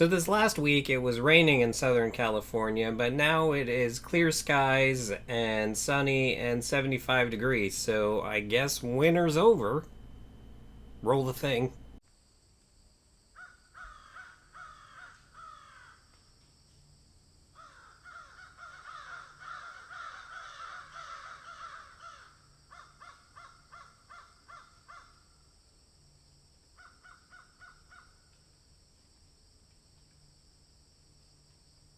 So this last week it was raining in Southern California, but now it is clear skies and sunny and 75 degrees. So I guess winter's over. Roll the thing.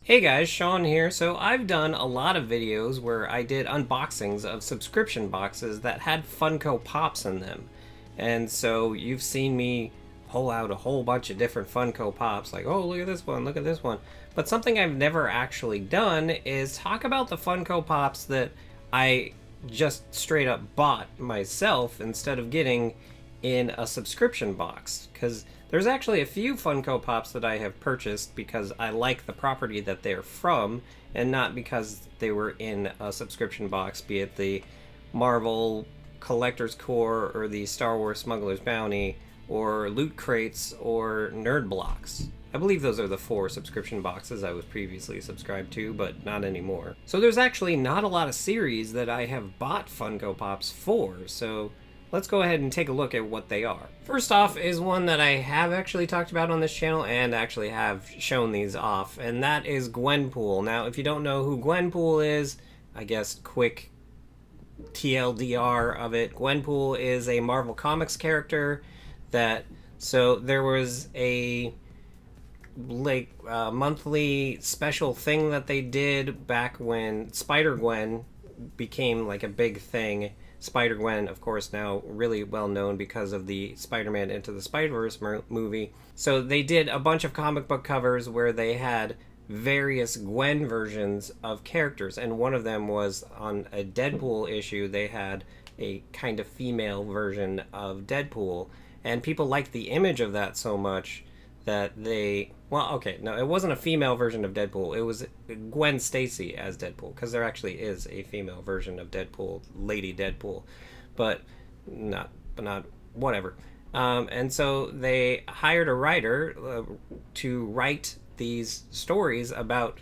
Hey guys, Sean here. So I've done a lot of videos where I did unboxings of subscription boxes that had Funko Pops in them. And so you've seen me pull out a whole bunch of different Funko Pops, like, oh, look at this one, look at this one. But something I've never actually done is talk about the Funko Pops that I just straight up bought myself instead of getting in a subscription box. Because there's actually a few Funko Pops that I have purchased because I like the property that they're from, and not because they were in a subscription box, be it the Marvel Collector's Core or the Star Wars Smuggler's Bounty or Loot Crates or Nerd Blocks. I believe those are the 4 subscription boxes I was previously subscribed to, but not anymore. So there's actually not a lot of series that I have bought Funko Pops for, so let's go ahead and take a look at what they are. First off is one that I have actually talked about on this channel and actually have shown these off, and that is Gwenpool. Now, if you don't know who Gwenpool is, I guess quick TLDR of it. Gwenpool is a Marvel Comics character that, so there was a monthly special thing that they did back when Spider-Gwen became like a big thing. Spider-Gwen, of course, now really well known because of the Spider-Man Into the Spider-Verse movie. So they did a bunch of comic book covers where they had various Gwen versions of characters, and one of them was on a Deadpool issue. They had a kind of female version of Deadpool, and people liked the image of that so much that they... Well, okay, no, it wasn't a female version of Deadpool. It was Gwen Stacy as Deadpool, because there actually is a female version of Deadpool, Lady Deadpool, but not whatever. And so they hired a writer to write these stories about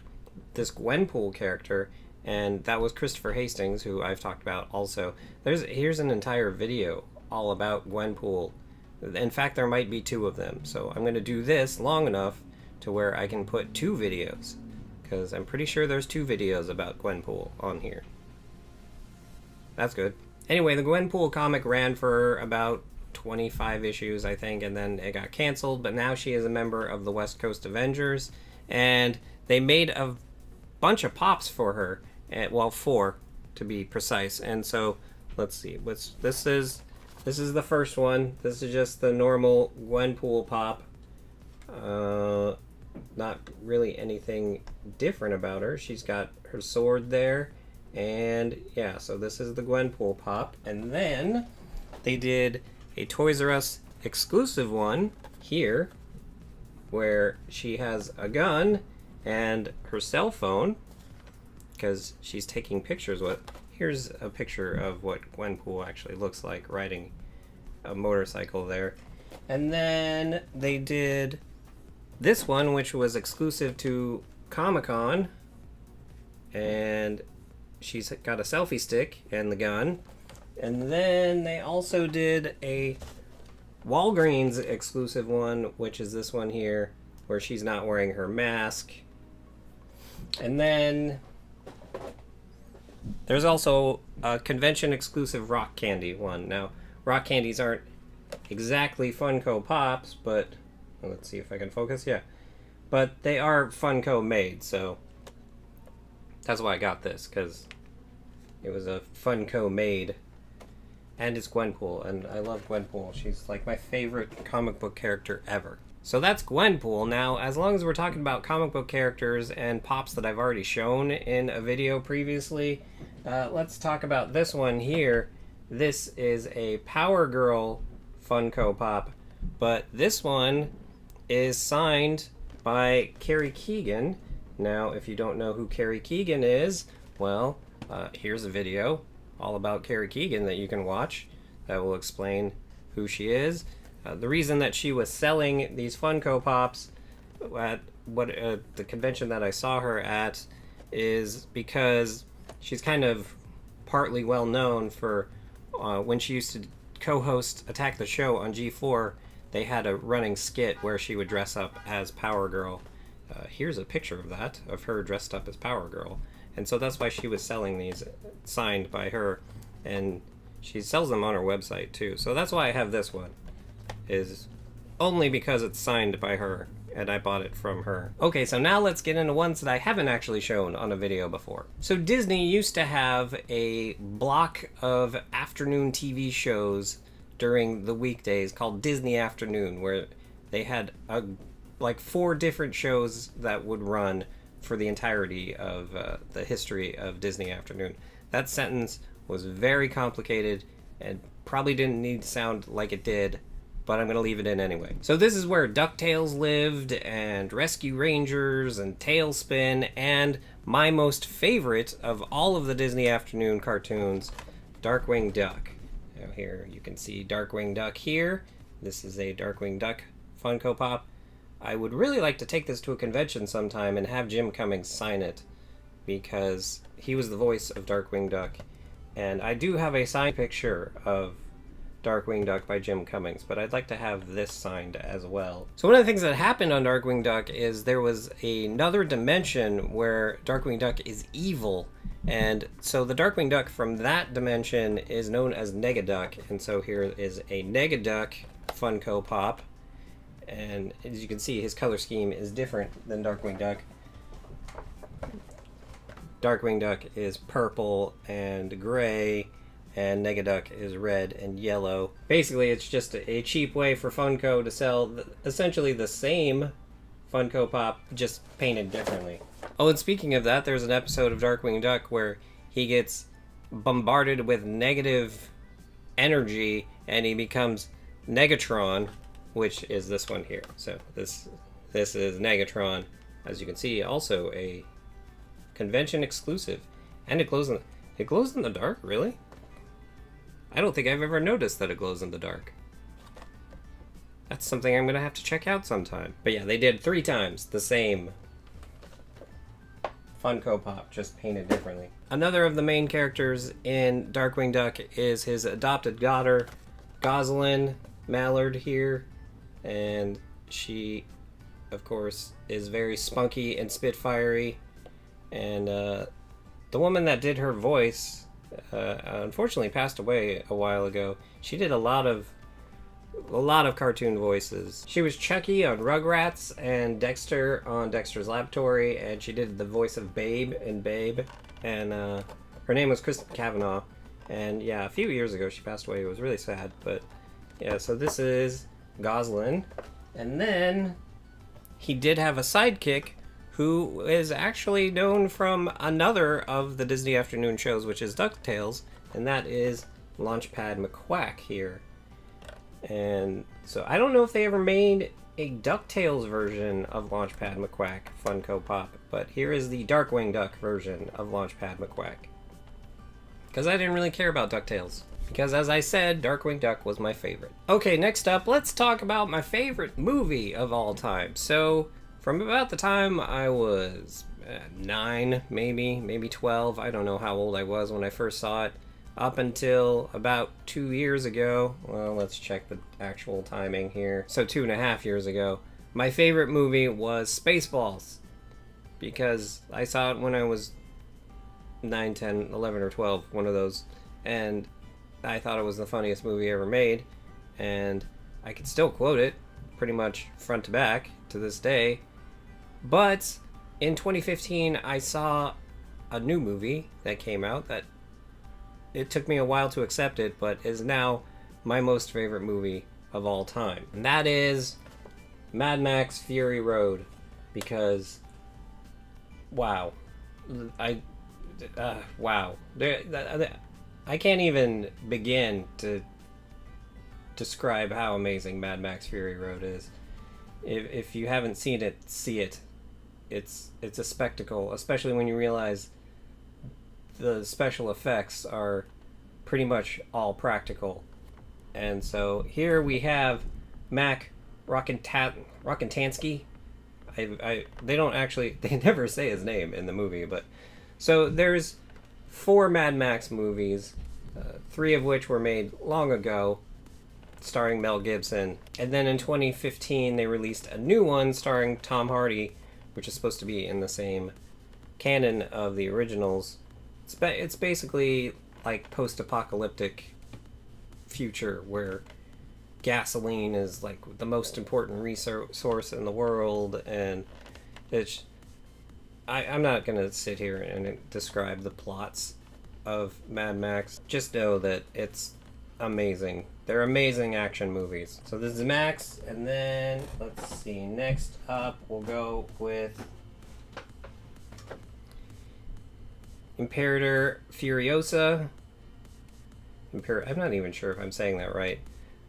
this Gwenpool character, and that was Christopher Hastings, who I've talked about also. Here's an entire video all about Gwenpool. In fact, there might be 2 of them, so I'm going to do this long enough to where I can put 2 videos, because I'm pretty sure there's 2 videos about Gwenpool on here. That's good. Anyway, the Gwenpool comic ran for about 25 issues, I think, and then it got canceled, but now she is a member of the West Coast Avengers, and they made a bunch of pops for her, well, 4 to be precise. And so let's see, this is the first one. This is just the normal Gwenpool pop. Not really anything different about her. She's got her sword there, and yeah, so this is the Gwenpool pop. And then they did a Toys R Us exclusive one here where she has a gun and her cell phone because she's taking pictures with. Here's a picture of what Gwenpool actually looks like riding a motorcycle there. And then they did this one, which was exclusive to Comic-Con, and she's got a selfie stick and the gun. And then they also did a Walgreens exclusive one, which is this one here, where she's not wearing her mask. And then there's also a convention exclusive rock candy one. Now, rock candies aren't exactly Funko Pops, but let's see if I can focus. Yeah, but they are Funko made, so that's why I got this, because it was a Funko made, and it's Gwenpool, and I love Gwenpool. She's like my favorite comic book character ever. So that's Gwenpool. Now, as long as we're talking about comic book characters and pops that I've already shown in a video previously, let's talk about this one here. This is a Power Girl Funko Pop, but this one is signed by Carrie Keegan. Now, if you don't know who Carrie Keegan is, well, here's a video all about Carrie Keegan that you can watch that will explain who she is. The reason that she was selling these Funko Pops at what the convention that I saw her at is because she's kind of partly well known for when she used to co-host Attack the Show on G4. They had a running skit where she would dress up as Power Girl. Here's a picture of that, of her dressed up as Power Girl. And so that's why she was selling these signed by her. And she sells them on her website too. So that's why I have this one, is only because it's signed by her. And I bought it from her. Okay, so now let's get into ones that I haven't actually shown on a video before. So Disney used to have a block of afternoon TV shows during the weekdays called Disney Afternoon, where they had like 4 different shows that would run for the entirety of the history of Disney Afternoon. That sentence was very complicated and probably didn't need to sound like it did, but I'm going to leave it in anyway. So this is where DuckTales lived, and Rescue Rangers, and Tailspin, and my most favorite of all of the Disney Afternoon cartoons, Darkwing Duck. Now here you can see Darkwing Duck here. This is a Darkwing Duck Funko Pop. I would really like to take this to a convention sometime and have Jim Cummings sign it, because he was the voice of Darkwing Duck. And I do have a signed picture of Darkwing Duck by Jim Cummings, but I'd like to have this signed as well. So one of the things that happened on Darkwing Duck is there was another dimension where Darkwing Duck is evil, and so the Darkwing Duck from that dimension is known as Negaduck, and so here is a Negaduck Funko Pop, and as you can see, his color scheme is different than Darkwing Duck. Darkwing Duck is purple and gray, and Negaduck is red and yellow. Basically, it's just a cheap way for Funko to sell essentially the same Funko Pop, just painted differently. Oh, and speaking of that, there's an episode of Darkwing Duck where he gets bombarded with negative energy and he becomes Negatron, which is this one here. So this is Negatron, as you can see, also a convention exclusive, and it glows in the dark. Really? I don't think I've ever noticed that it glows in the dark. That's something I'm gonna have to check out sometime. But yeah, they did 3 times the same Funko Pop, just painted differently. Another of the main characters in Darkwing Duck is his adopted daughter, Gosalyn Mallard here, and she, of course, is very spunky and spitfirey. And the woman that did her voice unfortunately passed away a while ago. She did a lot of cartoon voices. She was Chucky on Rugrats and Dexter on Dexter's Laboratory, and she did the voice of Babe in Babe. And her name was Kristen Cavanaugh. And yeah, a few years ago she passed away. It was really sad, but yeah. So this is Gosalyn, and then he did have a sidekick who is actually known from another of the Disney Afternoon shows, which is DuckTales, and that is Launchpad McQuack here. And so I don't know if they ever made a DuckTales version of Launchpad McQuack Funko Pop, but here is the Darkwing Duck version of Launchpad McQuack. Because I didn't really care about DuckTales. Because as I said, Darkwing Duck was my favorite. Okay, next up, let's talk about my favorite movie of all time. So, from about the time I was 9, maybe 12, I don't know how old I was when I first saw it, up until about 2 years ago, well, let's check the actual timing here, so 2.5 years ago, my favorite movie was Spaceballs, because I saw it when I was 9, 10, 11, or 12, one of those, and I thought it was the funniest movie ever made, and I could still quote it pretty much front to back to this day. But in 2015, I saw a new movie that came out that it took me a while to accept it, but is now my most favorite movie of all time. And that is Mad Max Fury Road, because wow. Wow. I can't even begin to describe how amazing Mad Max Fury Road is. If you haven't seen it, see it. It's a spectacle, especially when you realize the special effects are pretty much all practical. And so here we have Mac Rockintansky. they don't actually, they never say his name in the movie, but so there's 4 Mad Max movies, 3 of which were made long ago, starring Mel Gibson, and then in 2015 they released a new one starring Tom Hardy, which is supposed to be in the same canon of the originals. It's basically like post-apocalyptic future where gasoline is like the most important resource in the world, and I'm not gonna sit here and describe the plots of Mad Max. Just know that it's amazing. They're amazing action movies. So this is Max, and then let's see, next up we'll go with Imperator Furiosa. I'm not even sure if I'm saying that right.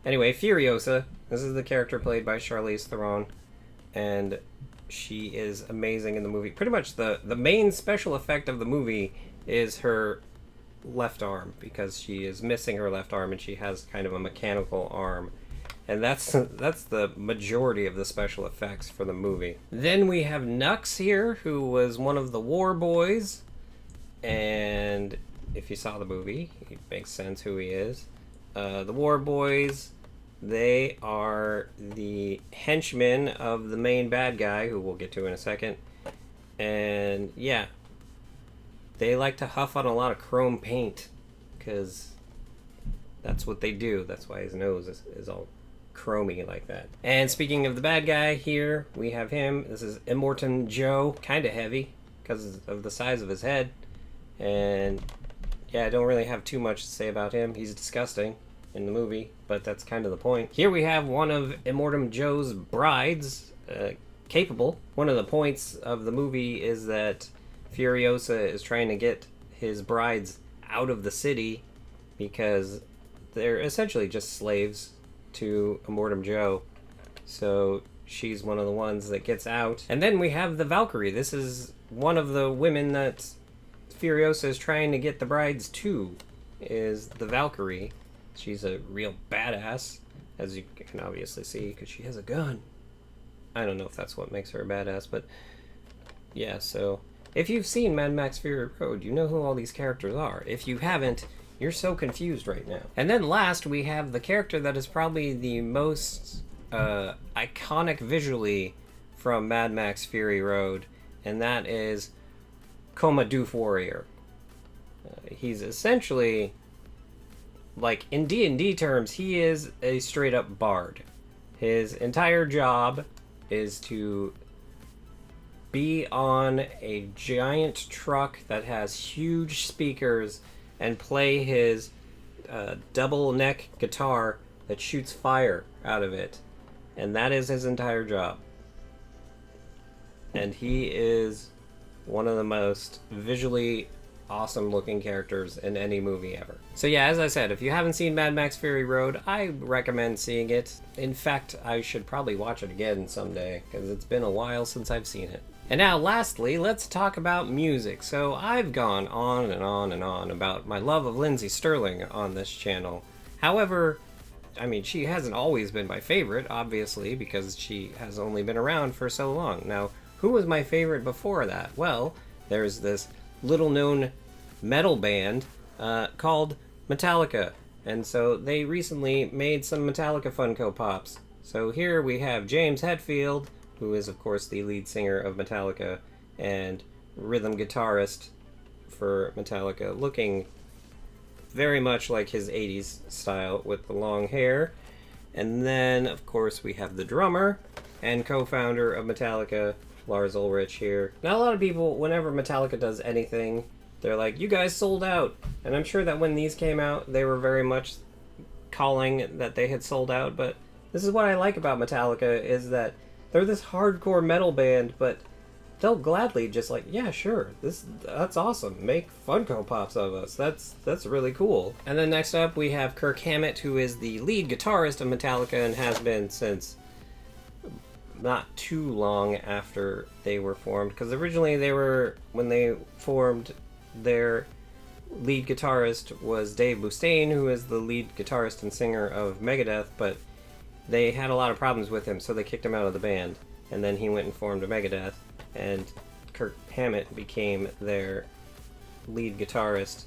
Anyway, Furiosa. This is the character played by Charlize Theron, and she is amazing in the movie. Pretty much the main special effect of the movie is her left arm, because she is missing her left arm and she has kind of a mechanical arm. And that's the majority of the special effects for the movie. Then we have Nux here, who was one of the War Boys. And if you saw the movie, it makes sense who he is. The War Boys, they are the henchmen of the main bad guy, who we'll get to in a second. And yeah, they like to huff on a lot of chrome paint, because that's what they do. That's why his nose is all chromy like that. And speaking of the bad guy here, we have him. This is Immortan Joe, kind of heavy because of the size of his head. And yeah, I don't really have too much to say about him. He's disgusting in the movie, but that's kind of the point. Here we have one of Immortan Joe's brides, capable. One of the points of the movie is that Furiosa is trying to get his brides out of the city because they're essentially just slaves to Immortan Joe. So she's one of the ones that gets out. And then we have the Valkyrie. This is one of the women that Furiosa is trying to get the brides to, is the Valkyrie. She's a real badass, as you can obviously see, because she has a gun. I don't know if that's what makes her a badass, but yeah, so if you've seen Mad Max Fury Road, you know who all these characters are. If you haven't, you're so confused right now. And then last, we have the character that is probably the most iconic visually from Mad Max Fury Road, and that is Coma Doof Warrior. He's essentially, like, in D&D terms, he is a straight-up bard. His entire job is to be on a giant truck that has huge speakers and play his double neck guitar that shoots fire out of it. And that is his entire job. And he is one of the most visually awesome looking characters in any movie ever. So yeah, as I said, if you haven't seen Mad Max Fury Road, I recommend seeing it. In fact, I should probably watch it again someday, because it's been a while since I've seen it. And now, lastly, let's talk about music. So I've gone on and on and on about my love of Lindsey Sterling on this channel. However, I mean, she hasn't always been my favorite, obviously, because she has only been around for so long. Now, who was my favorite before that? Well, there's this little-known metal band called Metallica. And so they recently made some Metallica Funko Pops. So here we have James Hetfield, who is, of course, the lead singer of Metallica and rhythm guitarist for Metallica, looking very much like his 80s style with the long hair. And then, of course, we have the drummer and co-founder of Metallica, Lars Ulrich here. Now, a lot of people, whenever Metallica does anything, they're like, you guys sold out. And I'm sure that when these came out, they were very much calling that they had sold out. But this is what I like about Metallica, is that they're this hardcore metal band, but they'll gladly just like, yeah, sure, that's awesome. Make Funko Pops of us. That's really cool. And then next up, we have Kirk Hammett, who is the lead guitarist of Metallica and has been since not too long after they were formed, because originally when they formed, their lead guitarist was Dave Mustaine, who is the lead guitarist and singer of Megadeth, but they had a lot of problems with him, so they kicked him out of the band. and then he went and formed Megadeth, and Kirk Hammett became their lead guitarist,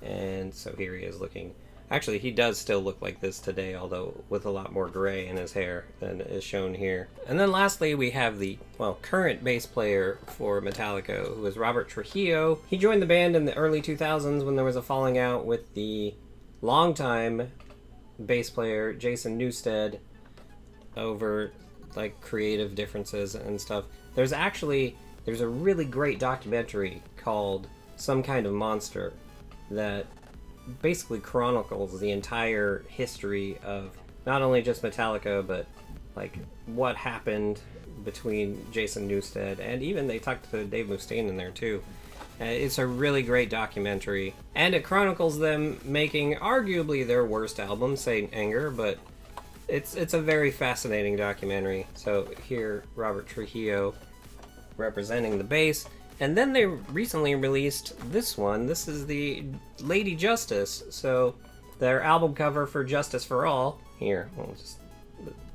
and so here he is looking. Actually, he does still look like this today, although with a lot more gray in his hair than is shown here. And then lastly, we have the, well, current bass player for Metallica, who is Robert Trujillo. He joined the band in the early 2000s when there was a falling out with the longtime bass player, Jason Newsted, over, like, creative differences and stuff. There's a really great documentary called Some Kind of Monster that basically chronicles the entire history of not only just Metallica, but like what happened between Jason Newsted, and even they talked to Dave Mustaine in there too. It's a really great documentary, and it chronicles them making arguably their worst album, Saint Anger, but it's a very fascinating documentary. So here, Robert Trujillo representing the bass. And then they recently released this one. This is the Lady Justice. So their album cover for Justice for All, here, I'll just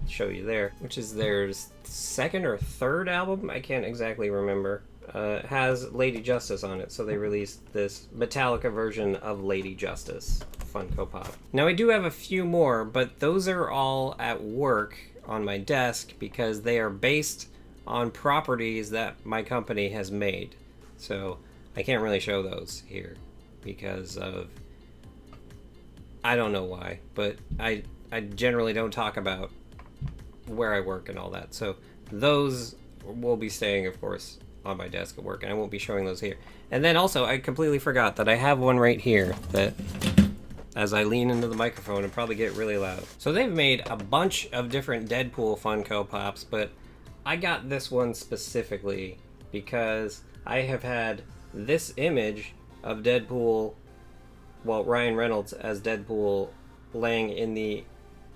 show you there, which is their second or third album, I can't exactly remember, has Lady Justice on it. So they released this Metallica version of Lady Justice Funko Pop. Now I do have a few more, but those are all at work on my desk because they are based on properties that my company has made. So I can't really show those here because of, I don't know why, but I generally don't talk about where I work and all that. So those will be staying, of course, on my desk at work, and I won't be showing those here. And then also, I completely forgot that I have one right here that, as I lean into the microphone and probably get really loud. So they've made a bunch of different Deadpool Funko Pops, but I got this one specifically because I have had this image of Deadpool, well, Ryan Reynolds as Deadpool, laying in the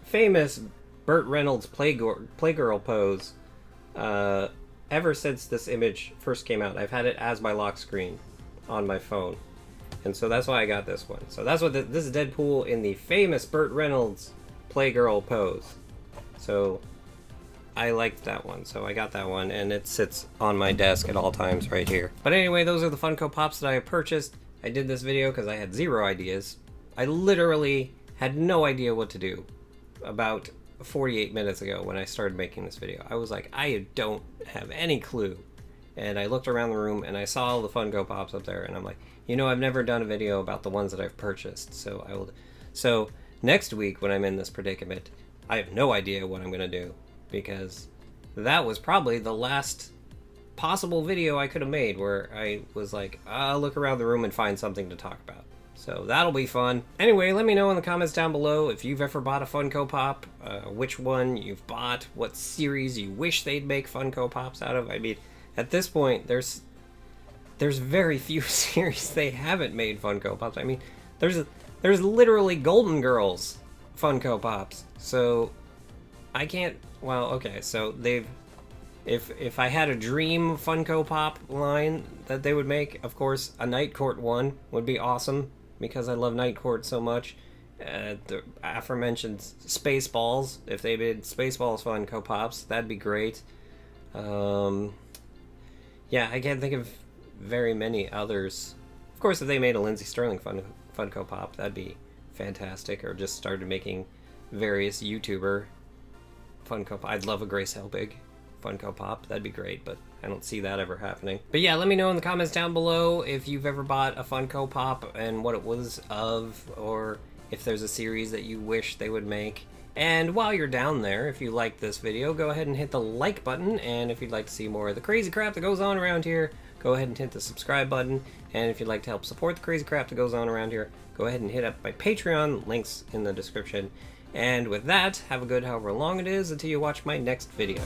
famous Burt Reynolds Playgirl pose ever since this image first came out. I've had it as my lock screen on my phone, and so that's why I got this one. So that's what this is, Deadpool in the famous Burt Reynolds Playgirl pose. So I liked that one, so I got that one, and it sits on my desk at all times right here. But anyway, those are the Funko Pops that I purchased. I did this video because I had zero ideas. I literally had no idea what to do about 48 minutes ago when I started making this video. I was like, I don't have any clue. And I looked around the room and I saw all the Funko Pops up there, and I'm like, you know, I've never done a video about the ones that I've purchased, so I will. So next week when I'm in this predicament, I have no idea what I'm gonna do, because that was probably the last possible video I could have made where I was like, I'll look around the room and find something to talk about. So that'll be fun. Anyway, let me know in the comments down below if you've ever bought a Funko Pop, which one you've bought, what series you wish they'd make Funko Pops out of. I mean, at this point, there's very few series they haven't made Funko Pops. I mean, there's literally Golden Girls Funko Pops. So I can't. Well, okay. So they've. If I had a dream Funko Pop line that they would make, of course, a Night Court one would be awesome because I love Night Court so much. The aforementioned Spaceballs, if they did Spaceballs Funko Pops, that'd be great. Yeah, I can't think of very many others. Of course, if they made a Lindsey Sterling Funko Pop, that'd be fantastic. Or just started making various YouTuber Funko Pop. I'd love a Grace Helbig Funko Pop. That'd be great, but I don't see that ever happening. But yeah, let me know in the comments down below if you've ever bought a Funko Pop and what it was of, or if there's a series that you wish they would make. And while you're down there, if you like this video, go ahead and hit the like button, and if you'd like to see more of the crazy crap that goes on around here, go ahead and hit the subscribe button. And if you'd like to help support the crazy crap that goes on around here, go ahead and hit up my Patreon, links in the description. And with that, have a good however long it is until you watch my next video.